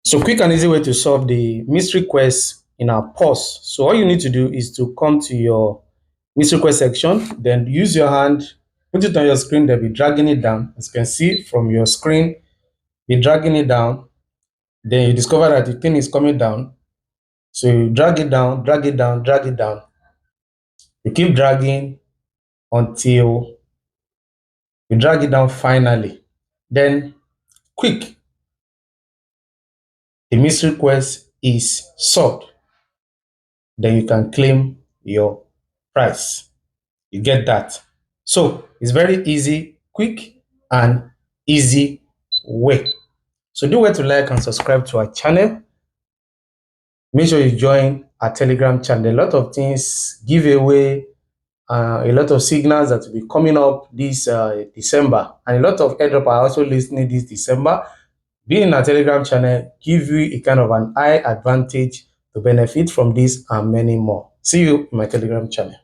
So quick and easy way to solve the mystery quest in our Paws. So all you need to do is to come to your mystery quest section, then use your hand, put it on your screen, then be dragging it down. As you can see from your screen, be dragging it down. Then you discover that the thing is coming down. So you drag it down, drag it down, drag it down. You keep dragging until you drag it down finally. Then quick, the mystery quest is solved. Then you can claim your prize. You get that? So it's very easy, quick, and easy way. So do well to like and subscribe to our channel. Make sure you join our Telegram channel. A lot of things, giveaway, a lot of signals that will be coming up this December, and a lot of airdrop are also listening this December. Being in our Telegram channel give you a kind of an eye advantage to benefit from this and many more. See you in my Telegram channel.